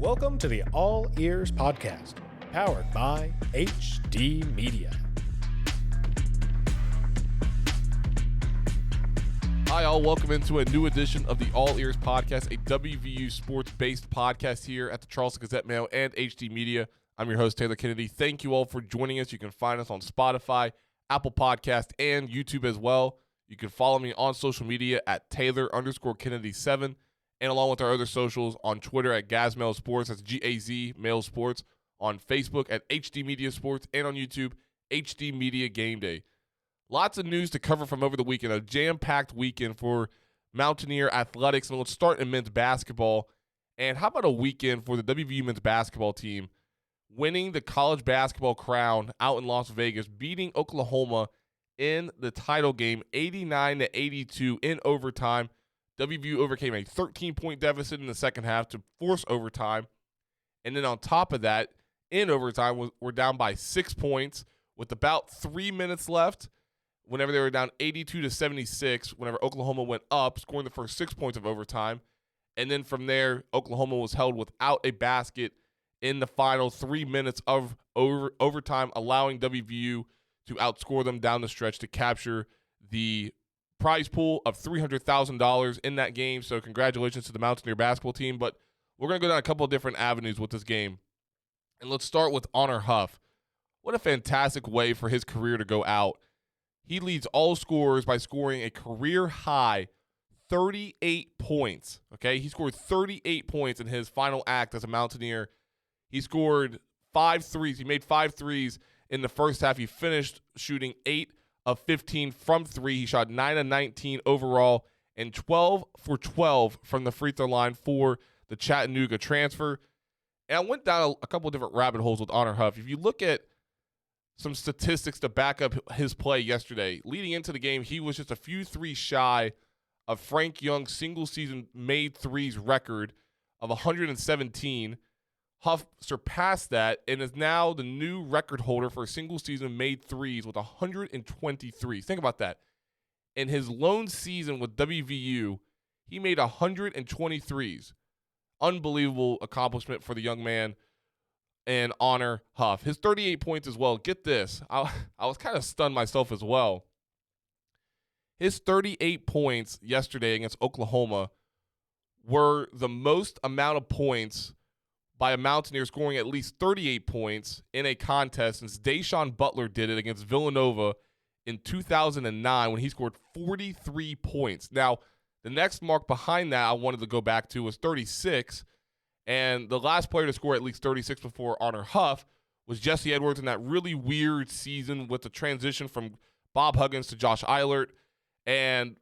Welcome to the All Eers podcast, powered by HD Media. Hi, all. Welcome into a new edition of the All Eers podcast, a WVU sports-based podcast here at the Charleston Gazette-Mail and HD Media. I'm your host, Taylor Kennedy. Thank you all for joining us. You can find us on Spotify, Apple Podcast, and YouTube as well. You can follow me on social media at Taylor_Kennedy7, and along with our other socials on Twitter at Gazmail Sports, that's G-A-Z Mail Sports, on Facebook at HD Media Sports, and on YouTube, HD Media Game Day. Lots of news to cover from over the weekend, a jam-packed weekend for Mountaineer athletics, and let's start in men's basketball. And how about a weekend for the WVU men's basketball team, winning the college basketball crown out in Las Vegas, beating Oklahoma in the title game 89-82 in overtime. WVU overcame a 13-point deficit in the second half to force overtime. And then on top of that, in overtime, we're down by 6 points with about 3 minutes left. Whenever they were down 82-76, whenever Oklahoma went up, scoring the first 6 points of overtime. And then from there, Oklahoma was held without a basket in the final 3 minutes of overtime, allowing WVU to outscore them down the stretch to capture the prize pool of $300,000 in that game. So congratulations to the Mountaineer basketball team. But we're going to go down a couple of different avenues with this game. And let's start with Honor Huff. What a fantastic way for his career to go out. He leads all scorers by scoring a career-high 38 points, okay? He scored 38 points in his final act as a Mountaineer. He scored 5 threes. He made 5 threes in the first half. He finished shooting 8 of 15 from 3. He shot 9 of 19 overall and 12 for 12 from the free throw line for the Chattanooga transfer. And I went down a couple of different rabbit holes with Honor Huff. If you look at some statistics to back up his play yesterday. Leading into the game, he was just a few threes shy of Frank Young's single-season made threes record of 117. Huff surpassed that and is now the new record holder for a single-season made threes with 123. Think about that. In his lone season with WVU, he made 123s. Unbelievable accomplishment for the young man. And Honor Huff. His 38 points as well. Get this. I was kind of stunned myself as well. His 38 points yesterday against Oklahoma were the most amount of points by a Mountaineer scoring at least 38 points in a contest since Deshaun Butler did it against Villanova in 2009 when he scored 43 points. Now, the next mark behind that I wanted to go back to was 36. And the last player to score at least 36 before Honor Huff was Jesse Edwards in that really weird season with the transition from Bob Huggins to Josh Eilert. And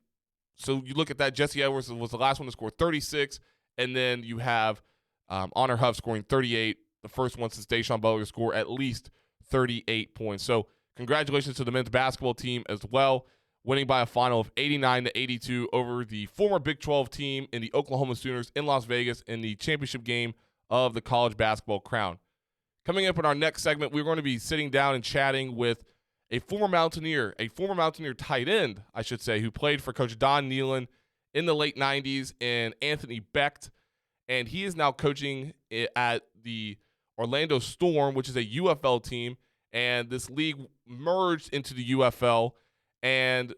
so you look at that, Jesse Edwards was the last one to score 36. And then you have Honor Huff scoring 38, the first one since Deshaun Butler to score at least 38 points. So congratulations to the men's basketball team as well, winning by a final of 89-82 over the former Big 12 team in the Oklahoma Sooners in Las Vegas in the championship game of the college basketball crown. Coming up in our next segment, we're going to be sitting down and chatting with a former Mountaineer tight end, I should say, who played for Coach Don Nehlen in the late 90s, and Anthony Becht. And he is now coaching at the Orlando Storm, which is a UFL team, and this league merged into the UFL. And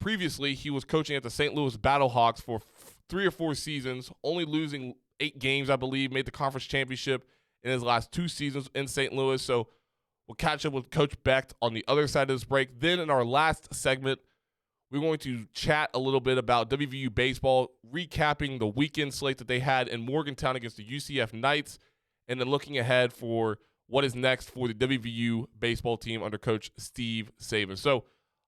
previously, he was coaching at the St. Louis Battlehawks for 3 or 4 seasons, only losing 8 games, I believe, made the conference championship in his last 2 seasons in St. Louis. So we'll catch up with Coach Becht on the other side of this break. Then in our last segment, we're going to chat a little bit about WVU baseball, recapping the weekend slate that they had in Morgantown against the UCF Knights, and then looking ahead for what is next for the WVU baseball team under Coach Steve Saban. So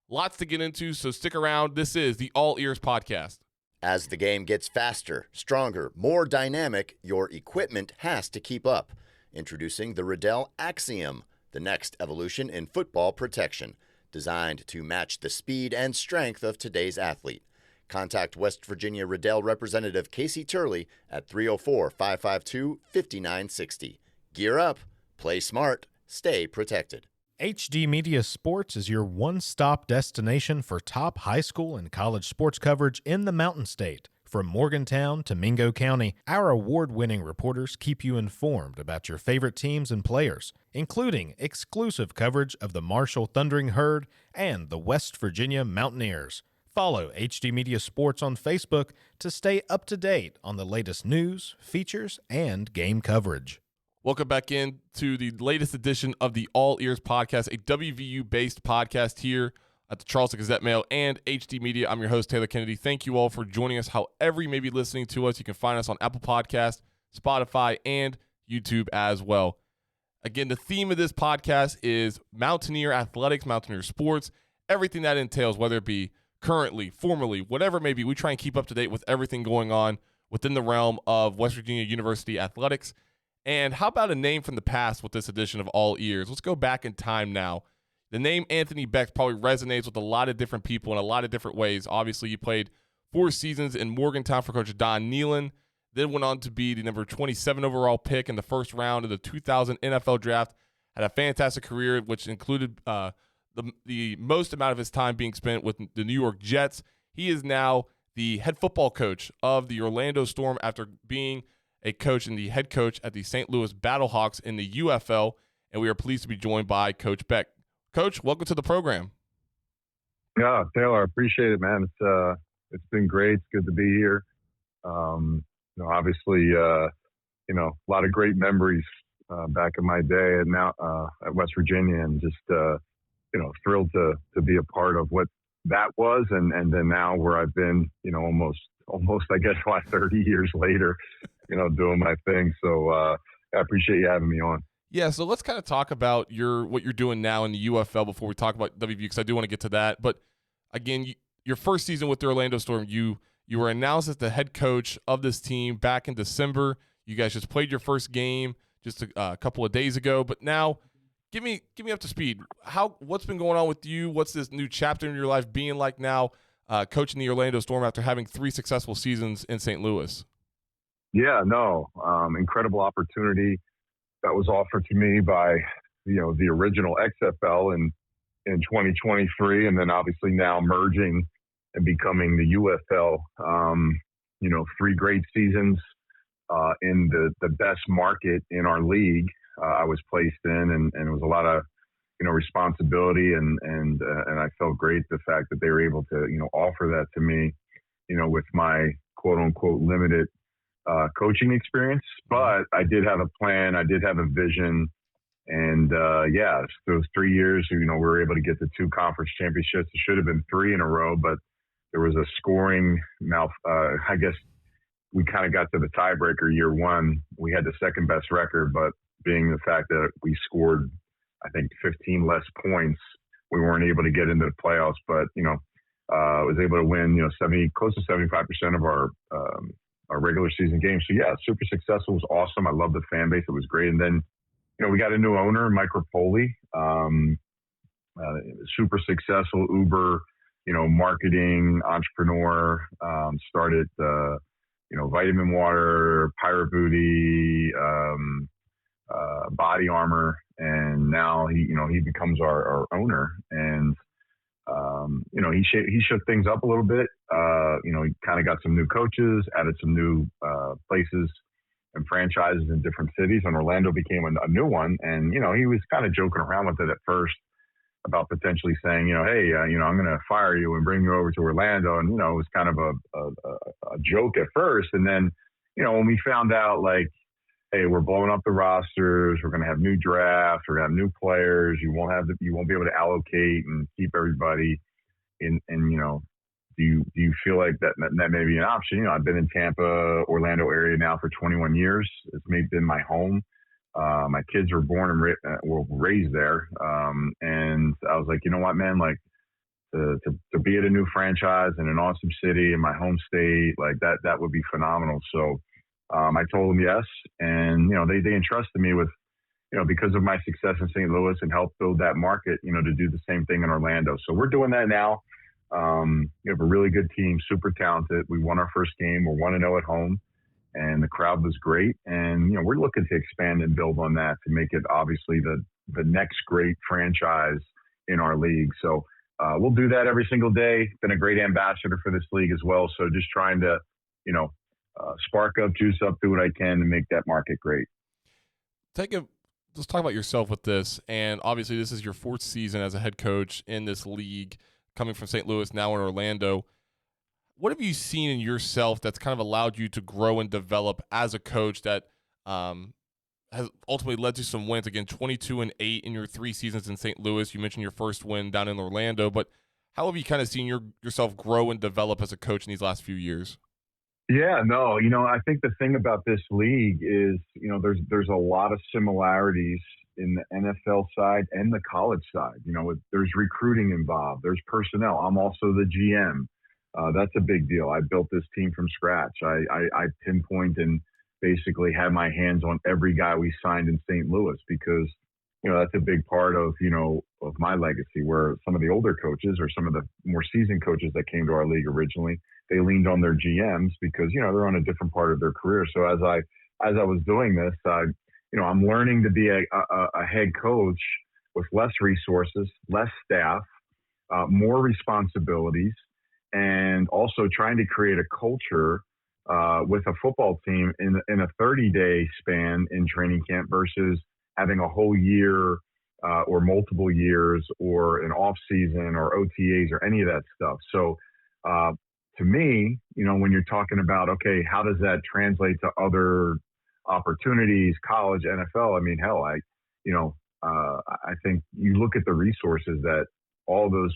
lots to get into, so stick around. This is the All Eers podcast. As the game gets faster, stronger, more dynamic, your equipment has to keep up. Introducing the Riddell Axiom, the next evolution in football protection, designed to match the speed and strength of today's athlete. Contact West Virginia Riddell representative Casey Turley at 304-552-5960. Gear up, play smart, stay protected. HD Media Sports is your one-stop destination for top high school and college sports coverage in the Mountain State. From Morgantown to Mingo County, our award-winning reporters keep you informed about your favorite teams and players, including exclusive coverage of the Marshall Thundering Herd and the West Virginia Mountaineers. Follow HD Media Sports on Facebook to stay up to date on the latest news, features, and game coverage. Welcome back in to the latest edition of the All Ears Podcast, a WVU-based podcast here at the Charleston Gazette-Mail and HD Media. I'm your host, Taylor Kennedy. Thank you all for joining us. However you may be listening to us, you can find us on Apple Podcasts, Spotify, and YouTube as well. Again, the theme of this podcast is Mountaineer athletics, Mountaineer sports, everything that entails, whether it be currently, formerly, whatever it may be. We try and keep up to date with everything going on within the realm of West Virginia University athletics. And how about a name from the past with this edition of All Ears? Let's go back in time now. The name Anthony Becht probably resonates with a lot of different people in a lot of different ways. Obviously, you played 4 seasons in Morgantown for Coach Don Nehlen, then went on to be the number 27 overall pick in the first round of the 2000 NFL Draft. Had a fantastic career, which included the most amount of his time being spent with the New York Jets. He is now the head football coach of the Orlando Storm after being a coach and the head coach at the St. Louis Battlehawks in the UFL, and we are pleased to be joined by Coach Becht. Coach, welcome to the program. Yeah, Taylor, I appreciate it, man. It's been great. It's good to be here. Obviously, a lot of great memories back in my day and now at West Virginia, and just thrilled to be a part of what that was, and then now where I've been, almost I guess 30 years later, doing my thing. So I appreciate you having me on. Yeah, so let's kind of talk about what you're doing now in the UFL before we talk about WVU, because I do want to get to that. But again, your first season with the Orlando Storm, you were announced as the head coach of this team back in December. You guys just played your first game just a couple of days ago. But now, give me up to speed. What's been going on with you? What's this new chapter in your life being like now, coaching the Orlando Storm after having 3 successful seasons in St. Louis? Yeah, incredible opportunity that was offered to me by, the original XFL in 2023, and then obviously now merging and becoming the UFL. 3 great seasons in the best market in our league. I was placed in, and it was a lot of, responsibility, and I felt great the fact that they were able to, offer that to me, with my quote unquote limited coaching experience. But I did have a plan. I did have a vision. And those 3 years, we were able to get the 2 conference championships. It should have been 3 in a row, but there was a scoring I guess we kind of got to the tiebreaker year 1. We had the second best record, but being the fact that we scored, I think, 15 less points, we weren't able to get into the playoffs. But, I was able to win, close to 75% of our regular season games. So yeah, super successful. It was awesome. I love the fan base. It was great. And then, we got a new owner, Mike Rapoli, super successful Uber, marketing entrepreneur, started, Vitamin Water, Pirate Booty, Body Armor. And now he becomes our owner. And, he shook things up a little bit. He kind of got some new coaches, added some new places and franchises in different cities, and Orlando became a new one. And, he was kind of joking around with it at first about potentially saying, hey, I'm going to fire you and bring you over to Orlando. And, it was kind of a joke at first. And then, when we found out, like, hey, we're blowing up the rosters, we're going to have new drafts, we're going to have new players, you won't be able to allocate and keep everybody in, and, do you feel like that may be an option? I've been in Tampa, Orlando area now for 21 years. It's been my home. My kids were born and were raised there. And I was like, you know what, man, like to be at a new franchise in an awesome city in my home state, like that would be phenomenal. So I told them yes. And, they entrusted me with, because of my success in St. Louis and helped build that market, to do the same thing in Orlando. So we're doing that now. We have a really good team, super talented. We won our first game. We're 1-0 at home, and the crowd was great. And, we're looking to expand and build on that to make it obviously the next great franchise in our league. So we'll do that every single day. Been a great ambassador for this league as well. So just trying to, spark up, juice up, do what I can to make that market great. Let's talk about yourself with this. And obviously this is your 4th season as a head coach in this league, coming from St. Louis, now in Orlando. What have you seen in yourself that's kind of allowed you to grow and develop as a coach that has ultimately led to some wins? Again, 22-8 in your 3 seasons in St. Louis. You mentioned your first win down in Orlando, but how have you kind of seen yourself grow and develop as a coach in these last few years? Yeah, no, I think the thing about this league is, there's a lot of similarities in the NFL side and the college side. There's recruiting involved. There's personnel. I'm also the GM. That's a big deal. I built this team from scratch. I pinpoint and basically had my hands on every guy we signed in St. Louis because, that's a big part of my legacy, where some of the older coaches or some of the more seasoned coaches that came to our league originally, they leaned on their GMs because, they're on a different part of their career. So as I was doing this, I'm learning to be a head coach with less resources, less staff, more responsibilities, and also trying to create a culture with a football team in a 30-day span in training camp versus having a whole year or multiple years or an off season or OTAs or any of that stuff. So to me, when you're talking about, okay, how does that translate to other opportunities, college, NFL? I mean, hell, I think you look at the resources that all those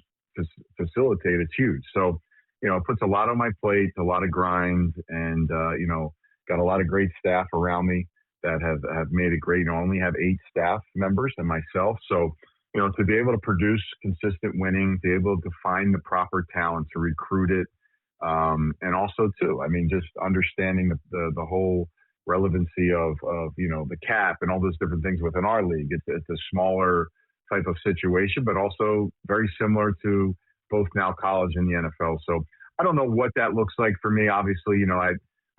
facilitate, it's huge. So, it puts a lot on my plate, a lot of grind, and, got a lot of great staff around me that have made it great. I only have 8 staff members and myself. So, to be able to produce consistent winning, to be able to find the proper talent, to recruit it, and also too, just understanding the whole relevancy of the cap and all those different things within our league. It's a smaller type of situation, but also very similar to both now college and the NFL. So I don't know what that looks like for me. Obviously,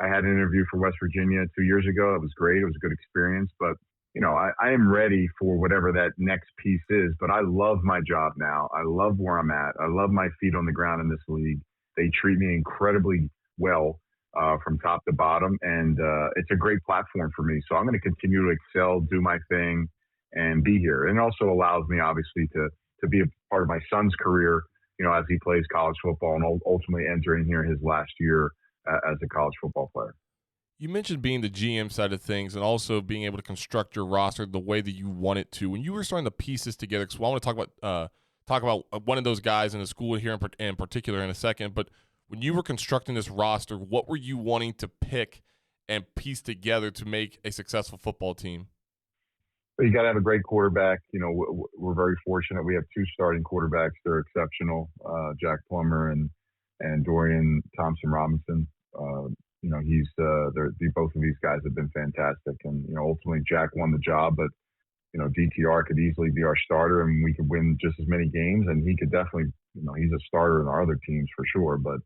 I had an interview for West Virginia 2 years ago. It was great. It was a good experience, but I am ready for whatever that next piece is. But I love my job now. I love where I'm at. I love my feet on the ground in this league. They treat me incredibly well from top to bottom, and it's a great platform for me. So I'm going to continue to excel, do my thing, and be here. And it also allows me, obviously, to be a part of my son's career, as he plays college football and ultimately entering here his last year as a college football player. You mentioned being the GM side of things and also being able to construct your roster the way that you want it to. When you were starting the pieces together, because I want to talk about one of those guys in the school here in particular in a second, but when you were constructing this roster, what were you wanting to pick and piece together to make a successful football team? You got to have a great quarterback. We're very fortunate. We have 2 starting quarterbacks. They're exceptional, Jack Plummer and Dorian Thompson-Robinson. Both of these guys have been fantastic. And, ultimately Jack won the job, but, DTR could easily be our starter and we could win just as many games. And he could definitely, he's a starter in our other teams for sure. But,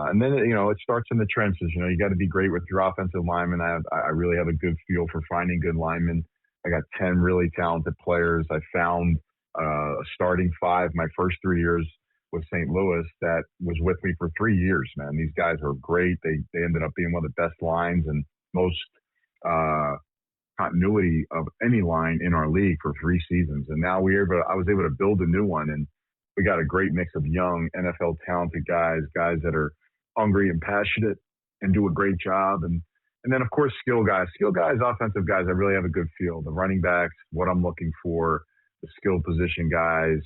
and then, it starts in the trenches. You got to be great with your offensive linemen. I really have a good feel for finding good linemen. I got 10 really talented players. I found a starting 5 my first 3 years with St. Louis that was with me for 3 years, man. These guys are great. They ended up being one of the best lines and most continuity of any line in our league for 3 seasons. And now I was able to build a new one, and we got a great mix of young NFL talented guys that are hungry and passionate and do a great job. And then, of course, skill guys, offensive guys. I really have a good feel. The running backs, what I'm looking for, the skill position guys,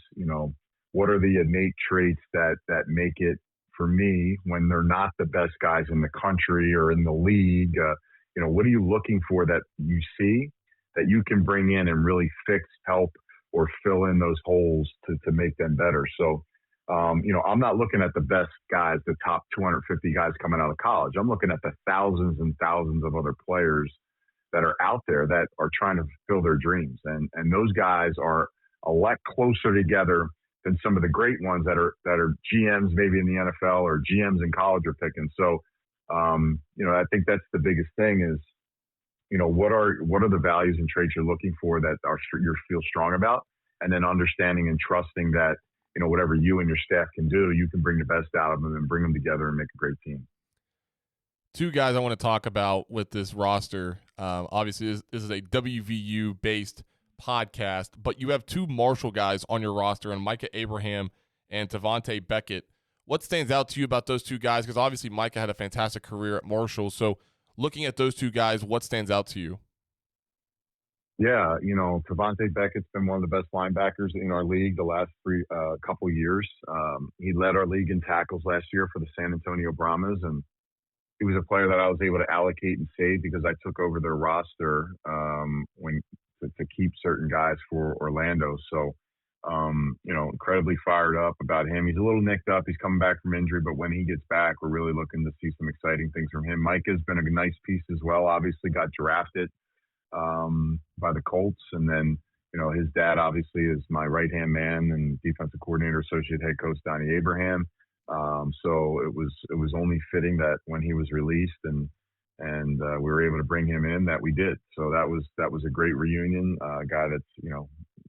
what are the innate traits that make it for me when they're not the best guys in the country or in the league? What are you looking for that you see that you can bring in and really fix, help, or fill in those holes to make them better? So, I'm not looking at the best guys, the top 250 guys coming out of college. I'm looking at the thousands and thousands of other players that are out there that are trying to fulfill their dreams. And those guys are a lot closer together than some of the great ones that are GMs maybe in the NFL or GMs in college are picking. So, I think that's the biggest thing is, what are the values and traits you're looking for that you feel strong about, and then understanding and trusting that, whatever you and your staff can do, you can bring the best out of them and bring them together and make a great team. Two guys I want to talk about with this roster. Obviously, this is a WVU-based podcast, but you have two Marshall guys on your roster, and Micah Abraham and Devontae Beckett. What stands out to you about those two guys? Because obviously Micah had a fantastic career at Marshall. So looking at those two guys, what stands out to you? Yeah, Devontae Beckett's been one of the best linebackers in our league the last couple years. He led our league in tackles last year for the San Antonio Brahmas, and he was a player that I was able to allocate and save because I took over their roster to keep certain guys for Orlando. So, incredibly fired up about him. He's a little nicked up. He's coming back from injury, but when he gets back, we're really looking to see some exciting things from him. Micah's been a nice piece as well. Obviously got drafted by the Colts. And then, his dad obviously is my right-hand man and defensive coordinator, associate head coach, Donnie Abraham. So it was only fitting that when he was released and we were able to bring him in that we did. So that was a great reunion. A guy that's,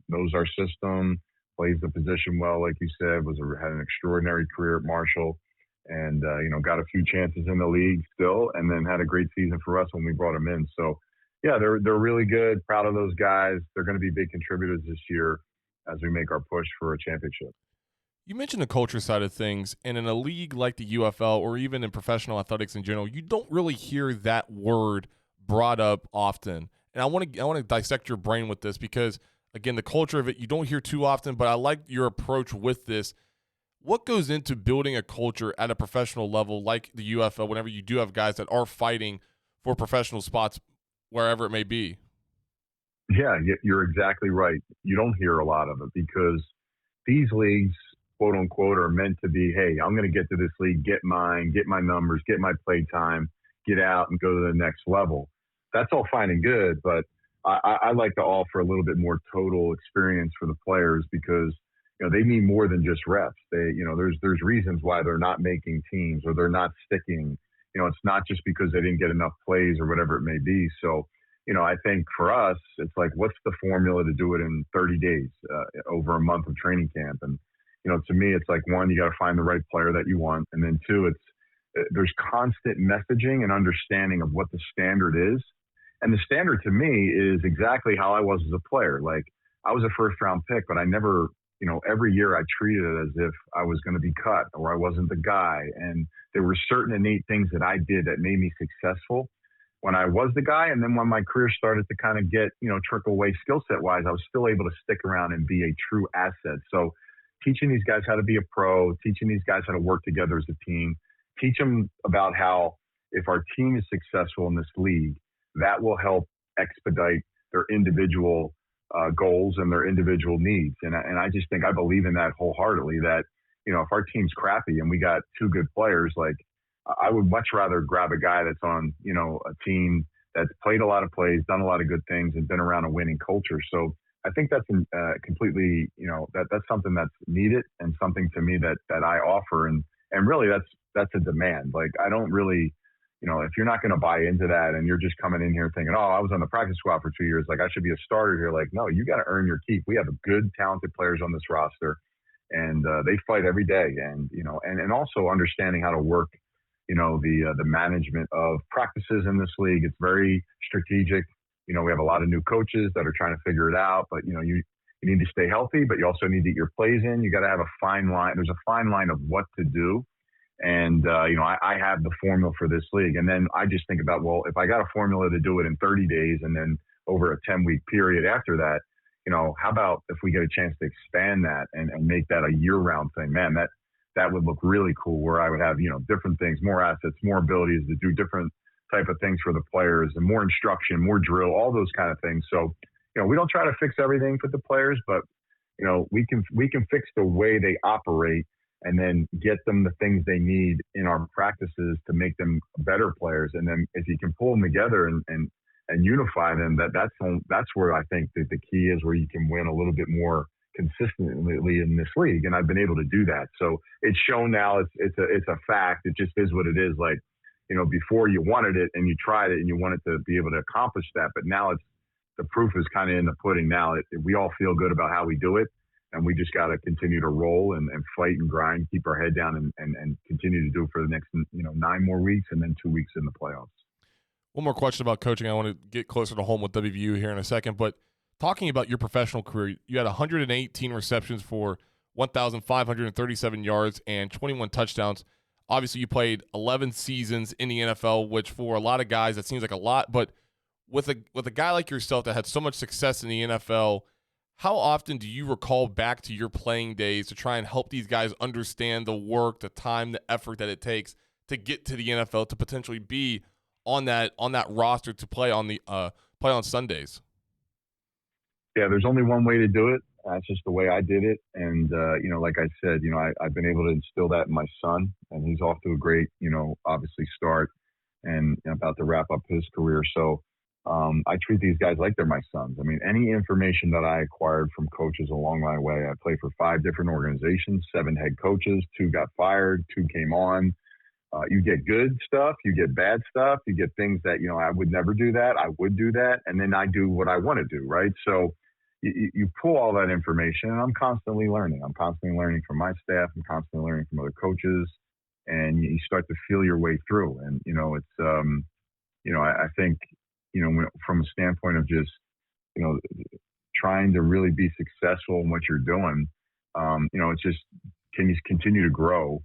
knows our system, plays the position well, like you said, had an extraordinary career at Marshall and, got a few chances in the league still, and then had a great season for us when we brought him in. So yeah, they're really good. Proud of those guys. They're going to be big contributors this year as we make our push for a championship. You mentioned the culture side of things, and in a league like the UFL or even in professional athletics in general, you don't really hear that word brought up often. And I want to dissect your brain with this because, again, the culture of it, you don't hear too often, but I like your approach with this. What goes into building a culture at a professional level like the UFL whenever you do have guys that are fighting for professional spots wherever it may be? Yeah, you're exactly right. You don't hear a lot of it because these leagues, quote unquote, are meant to be, hey, I'm going to get to this league, get my numbers, get my play time, get out and go to the next level. That's all fine and good, but I like to offer a little bit more total experience for the players because, they need more than just reps. There's reasons why they're not making teams or they're not sticking. It's not just because they didn't get enough plays or whatever it may be. So, I think for us, it's like, what's the formula to do it in 30 days over a month of training camp? And, to me, it's like, one, you got to find the right player that you want. And then two, there's constant messaging and understanding of what the standard is. And the standard to me is exactly how I was as a player. Like, I was a first round pick, but I never, every year I treated it as if I was going to be cut or I wasn't the guy. And there were certain innate things that I did that made me successful when I was the guy. And then when my career started to kind of get, trickle away skill set wise, I was still able to stick around and be a true asset. So teaching these guys how to be a pro, teaching these guys how to work together as a team, teach them about how if our team is successful in this league, that will help expedite their individual goals and their individual needs. And I just think I believe in that wholeheartedly that, if our team's crappy and we got two good players, like I would much rather grab a guy that's on, a team that's played a lot of plays, done a lot of good things and been around a winning culture. So I think that's completely, that's something that's needed and something to me that I offer. And really that's a demand. Like I don't really, if you're not going to buy into that and you're just coming in here thinking, oh, I was on the practice squad for 2 years, like I should be a starter here. Like, no, you got to earn your keep. We have good, talented players on this roster and they fight every day. And, and also understanding how to work, the management of practices in this league. It's very strategic. We have a lot of new coaches that are trying to figure it out, but you need to stay healthy, but you also need to get your plays in. You got to have a fine line. There's a fine line of what to do. And, I have the formula for this league. And then I just think about, well, if I got a formula to do it in 30 days and then over a 10-week period after that, how about if we get a chance to expand that and make that a year-round thing? Man, that would look really cool where I would have, different things, more assets, more abilities to do different type of things for the players and more instruction, more drill, all those kind of things. So, we don't try to fix everything for the players, but, we can fix the way they operate and then get them the things they need in our practices to make them better players. And then if you can pull them together and unify them, that's where I think that the key is, where you can win a little bit more consistently in this league. And I've been able to do that. So it's shown now. It's a fact. It just is what it is. Like, before you wanted it and you tried it and you wanted to be able to accomplish that, but now the proof is kind of in the pudding now. We all feel good about how we do it. and we just got to continue to roll and fight and grind, keep our head down, and continue to do it for the next 9 more weeks and then 2 weeks in the playoffs. One more question about coaching. I want to get closer to home with WVU here in a second, but talking about your professional career, you had 118 receptions for 1,537 yards and 21 touchdowns. Obviously, you played 11 seasons in the NFL, which for a lot of guys, that seems like a lot. But with a guy like yourself that had so much success in the NFL, how often do you recall back to your playing days to try and help these guys understand the work, the time, the effort that it takes to get to the NFL, to potentially be on that roster to play on Sundays? Yeah, there's only one way to do it. That's just the way I did it. And, like I said, I've been able to instill that in my son, and he's off to a great, obviously start and about to wrap up his career. So I treat these guys like they're my sons. I mean, any information that I acquired from coaches along my way, I played for 5 different organizations, 7 head coaches, 2 got fired, 2 came on. You get good stuff, you get bad stuff, you get things that, I would never do that, I would do that, and then I do what I want to do, right? So you pull all that information, and I'm constantly learning. I'm constantly learning from my staff. I'm constantly learning from other coaches, and you start to feel your way through. And, I think, from a standpoint of just, trying to really be successful in what you're doing, it's just, can you continue to grow,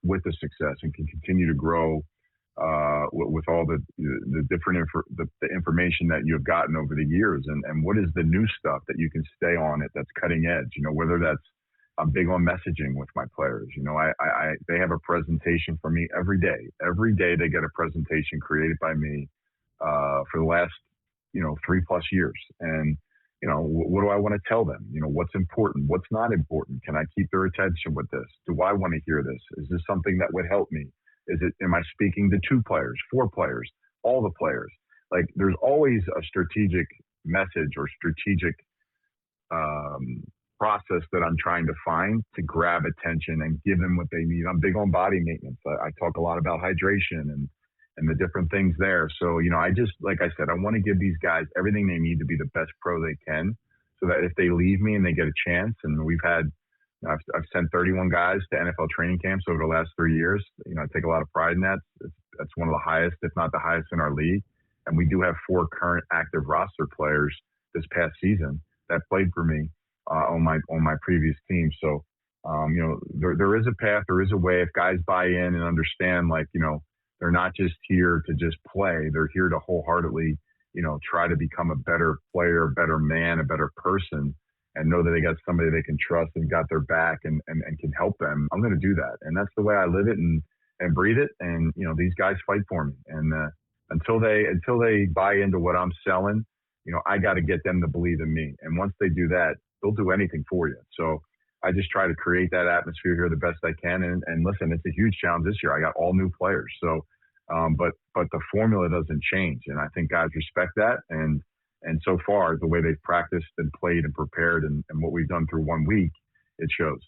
with the success, and can continue to grow with all the different the information that you've gotten over the years, and what is the new stuff that you can stay on it that's cutting edge, whether that's, I'm big on messaging with my players. They have a presentation for me every day. Every day they get a presentation created by me for the last 3+ years. And what do I want to tell them? What's important? What's not important? Can I keep their attention with this? Do I want to hear this? Is this something that would help me? Am I speaking to 2 players, 4 players, all the players? Like, there's always a strategic message or strategic process that I'm trying to find to grab attention and give them what they need. I'm big on body maintenance. I talk a lot about hydration and the different things there. So, I just, like I said, I want to give these guys everything they need to be the best pro they can, so that if they leave me and they get a chance, and I've sent 31 guys to NFL training camps over the last 3 years. I take a lot of pride in that. That's one of the highest, if not the highest, in our league. And we do have 4 current active roster players this past season that played for me on my previous team. So, there is a path, there is a way. If guys buy in and understand, they're not just here to just play. They're here to wholeheartedly, try to become a better player, a better man, a better person, and know that they got somebody they can trust and got their back and can help them. I'm going to do that. And that's the way I live it and breathe it. And, these guys fight for me. And until they buy into what I'm selling, I got to get them to believe in me. And once they do that, they'll do anything for you. So I just try to create that atmosphere here the best I can. And listen, it's a huge challenge this year. I got all new players. So, but the formula doesn't change. And I think guys respect that. And so far, the way they've practiced and played and prepared and what we've done through 1 week, it shows.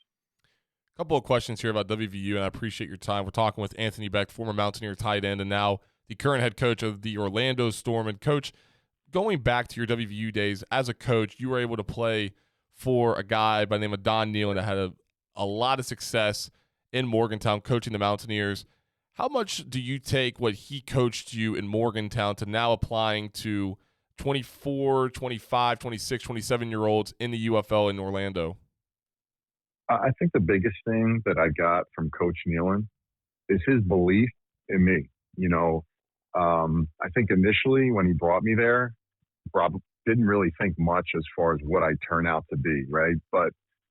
A couple of questions here about WVU, and I appreciate your time. We're talking with Anthony Becht, former Mountaineer tight end, and now the current head coach of the Orlando Storm. And, Coach, going back to your WVU days, as a coach, you were able to play for a guy by the name of Don Nehlen that had a lot of success in Morgantown coaching the Mountaineers. How much do you take what he coached you in Morgantown to now applying to 24, 25, 26, 27-year-olds in the UFL in Orlando? I think the biggest thing that I got from Coach Nehlen is his belief in me. I think initially when he brought me there, probably didn't really think much as far as what I turn out to be, right? But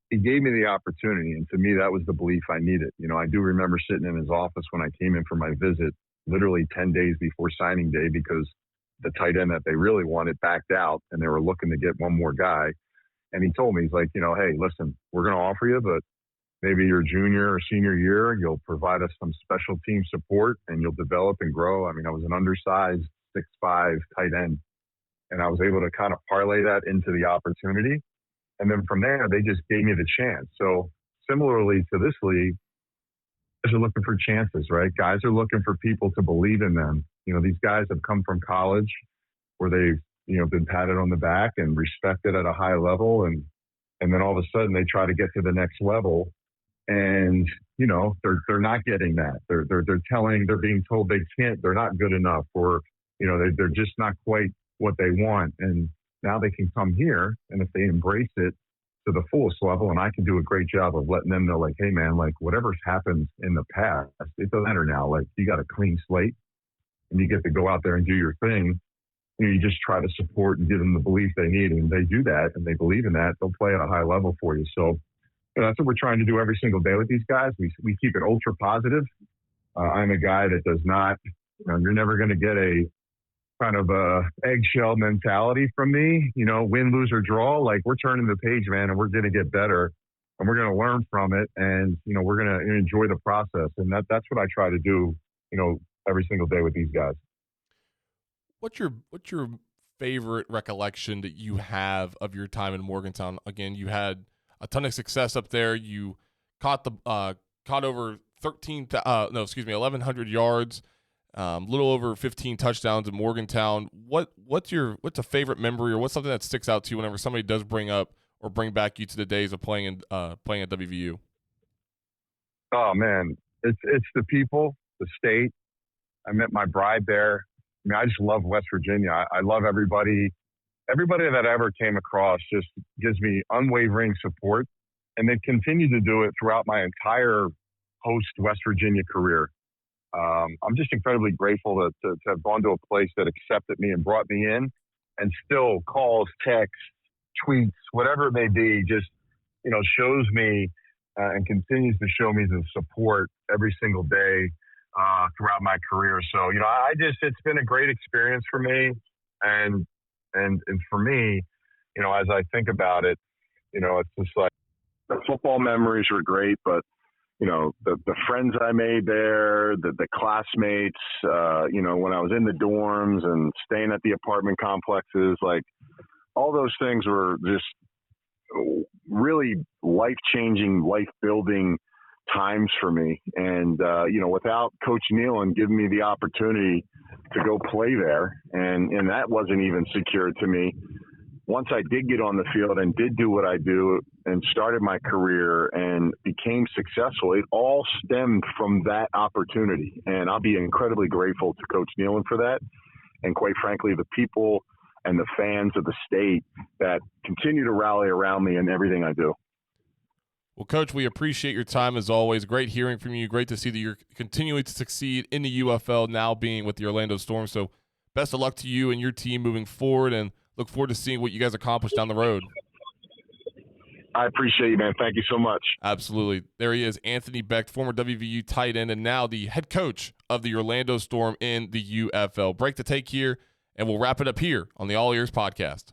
he gave me the opportunity, and to me, that was the belief I needed. I do remember sitting in his office when I came in for my visit, literally 10 days before signing day, because the tight end that they really wanted backed out, and they were looking to get one more guy. And he told me, he's like, hey, listen, we're going to offer you, but maybe your junior or senior year, you'll provide us some special team support and you'll develop and grow. I mean, I was an undersized 6'5" tight end, and I was able to kind of parlay that into the opportunity. And then from there, they just gave me the chance. So similarly to this league, guys are looking for chances, right? Guys are looking for people to believe in them. These guys have come from college where they've, been patted on the back and respected at a high level. And And then all of a sudden they try to get to the next level, and they're not getting that. They're being told they can't, they're not good enough, or they're just not quite what they want. And now they can come here, and if they embrace it to the fullest level, and I can do a great job of letting them know, like, hey man, like whatever's happened in the past, it doesn't matter now. Like, you got a clean slate and you get to go out there and do your thing. You just try to support and give them the belief they need, and they do that and they believe in that, they'll play at a high level for you. So that's what we're trying to do every single day with these guys. We keep it ultra positive. I'm a guy that does not, you're never going to get a kind of a eggshell mentality from me, win, lose, or draw. Like, we're turning the page, man, and we're going to get better, and we're going to learn from it, and we're going to enjoy the process. And that's what I try to do, every single day with these guys. What's your favorite recollection that you have of your time in Morgantown? Again, you had a ton of success up there. You caught over 1,100 yards, little over 15 touchdowns in Morgantown. What's a favorite memory, or what's something that sticks out to you whenever somebody does bring up or bring back you to the days of playing at WVU? Oh man, it's the people, the state. I met my bride there. I mean, I just love West Virginia. I love everybody. Everybody that I ever came across just gives me unwavering support, and they've continued to do it throughout my entire post-West Virginia career. I'm just incredibly grateful to have gone to a place that accepted me and brought me in, and still calls, texts, tweets, whatever it may be, just, shows me and continues to show me the support every single day throughout my career. So, it's been a great experience for me. And for me, as I think about it, it's just like the football memories were great, but, the friends I made there, the classmates, when I was in the dorms and staying at the apartment complexes, like all those things were just really life-changing, life-building times for me. And, without Coach Nehlen giving me the opportunity to go play there, and that wasn't even secured to me. Once I did get on the field and did do what I do and started my career and became successful, it all stemmed from that opportunity. And I'll be incredibly grateful to Coach Nehlen for that. And quite frankly, the people and the fans of the state that continue to rally around me in everything I do. Well, Coach, we appreciate your time as always. Great hearing from you. Great to see that you're continuing to succeed in the UFL, now being with the Orlando Storm. So best of luck to you and your team moving forward, and look forward to seeing what you guys accomplish down the road. I appreciate you, man. Thank you so much. Absolutely. There he is, Anthony Becht, former WVU tight end, and now the head coach of the Orlando Storm in the UFL. Break to take here, and we'll wrap it up here on the All Ears podcast.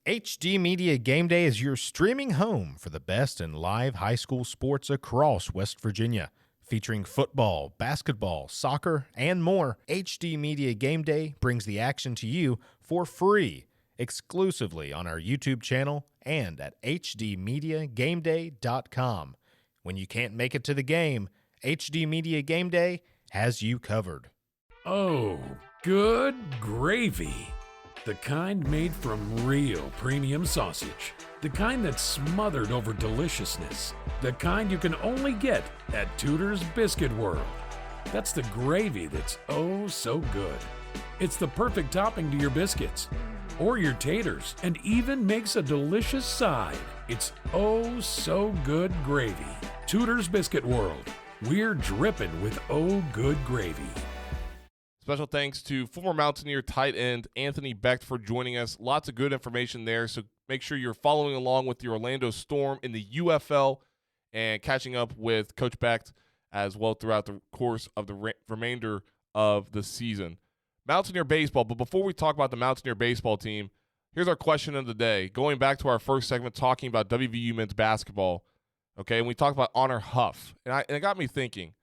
HD Media Game Day is your streaming home for the best in live high school sports across West Virginia. Featuring football, basketball, soccer, and more, HD Media Game Day brings the action to you for free, exclusively on our YouTube channel and at hdmediagameday.com. When you can't make it to the game, HD Media Game Day has you covered. Oh, good gravy. The kind made from real premium sausage. The kind that's smothered over deliciousness. The kind you can only get at Tudor's Biscuit World. That's the gravy that's oh so good. It's the perfect topping to your biscuits or your taters, and even makes a delicious side. It's oh so good gravy. Tudor's Biscuit World. We're dripping with oh good gravy. Special thanks to former Mountaineer tight end Anthony Becht for joining us. Lots of good information there, so make sure you're following along with the Orlando Storm in the UFL and catching up with Coach Becht as well throughout the course of the remainder of the season. Mountaineer baseball, but before we talk about the Mountaineer baseball team, here's our question of the day. Going back to our first segment talking about WVU men's basketball, okay, and we talked about Honor Huff, and it got me thinking,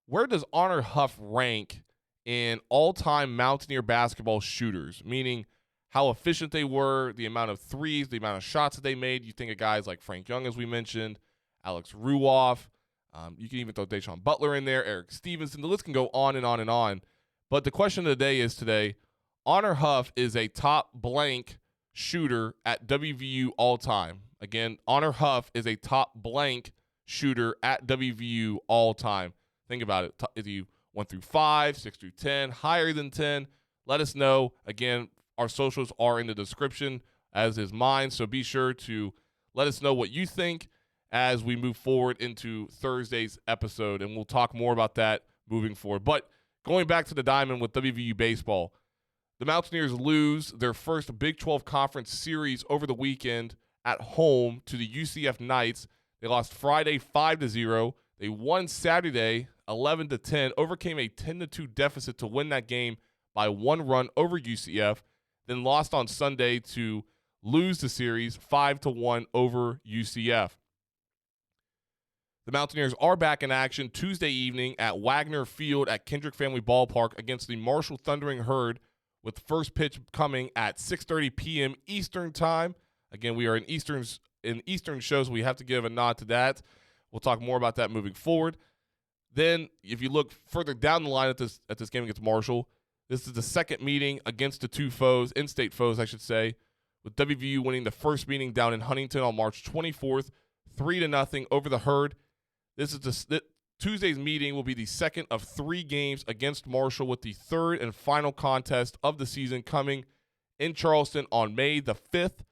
where does Honor Huff rank in all-time Mountaineer basketball shooters, meaning how efficient they were, the amount of threes, the amount of shots that they made? You think of guys like Frank Young, as we mentioned, Alex Ruoff. You can even throw Deshaun Butler in there, Eric Stevenson. The list can go on and on and on. But the question of the day is today, Honor Huff is a top blank shooter at WVU all-time. Again, Honor Huff is a top blank shooter at WVU all time. Think about it. If you 1 through 5, 6 through 10, higher than 10, let us know. Again, our socials are in the description, as is mine. So be sure to let us know what you think as we move forward into Thursday's episode, and we'll talk more about that moving forward. But going back to the diamond with WVU baseball, the Mountaineers lose their first Big 12 Conference series over the weekend at home to the UCF Knights. They lost Friday 5-0. They won Saturday 11-10, overcame a 10-2 deficit to win that game by 1 run over UCF, then lost on Sunday to lose the series 5-1 over UCF. The Mountaineers are back in action Tuesday evening at Wagner Field at Kendrick Family Ballpark against the Marshall Thundering Herd, with first pitch coming at 6:30 p.m. Eastern Time. Again, we are in Eastern shows, so we have to give a nod to that. We'll talk more about that moving forward. Then, if you look further down the line at this game against Marshall, this is the second meeting against the two foes, in-state foes, I should say, with WVU winning the first meeting down in Huntington on March 24th, 3-0 over the Herd. Tuesday's meeting will be the second of 3 games against Marshall, with the third and final contest of the season coming in Charleston on May the 5th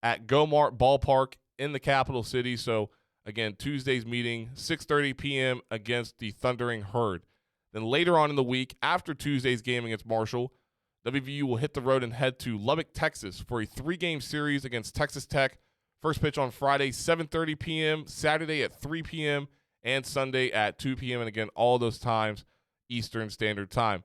at Gomart Ballpark in the capital city. So, again, Tuesday's meeting, 6:30 p.m. against the Thundering Herd. Then later on in the week, after Tuesday's game against Marshall, WVU will hit the road and head to Lubbock, Texas for a 3-game series against Texas Tech. First pitch on Friday, 7:30 p.m., Saturday at 3 p.m., and Sunday at 2 p.m. And again, all those times, Eastern Standard Time.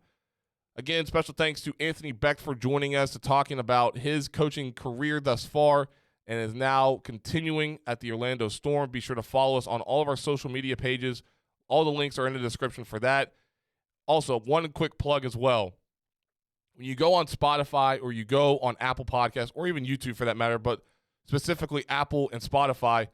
Again, special thanks to Anthony Becht for joining us, talking about his coaching career thus far and is now continuing at the Orlando Storm. Be sure to follow us on all of our social media pages. All the links are in the description for that. Also, one quick plug as well. When you go on Spotify or you go on Apple Podcasts or even YouTube for that matter, but specifically Apple and Spotify,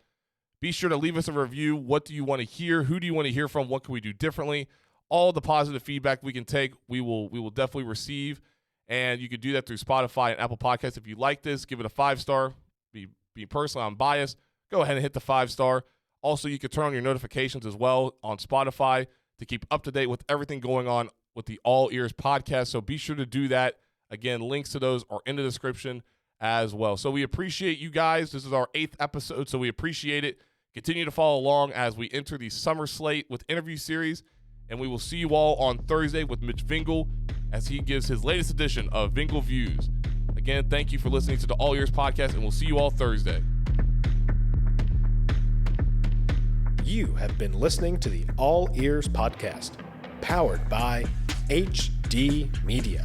be sure to leave us a review. What do you want to hear? Who do you want to hear from? What can we do differently? All the positive feedback we can take, we will definitely receive. And you can do that through Spotify and Apple Podcasts. If you like this, give it a 5-star. Be personally, I'm biased. Go ahead and hit the 5-star. Also, you can turn on your notifications as well on Spotify to keep up to date with everything going on with the All Ears podcast. So be sure to do that. Again, links to those are in the description as well. So we appreciate you guys. This is our 8th episode, so we appreciate it. Continue to follow along as we enter the summer slate with interview series, and we will see you all on Thursday with Mitch Vingle as he gives his latest edition of Vingle Views. Again, thank you for listening to the All Ears podcast, and we'll see you all Thursday. You have been listening to the All Ears podcast, powered by HD Media.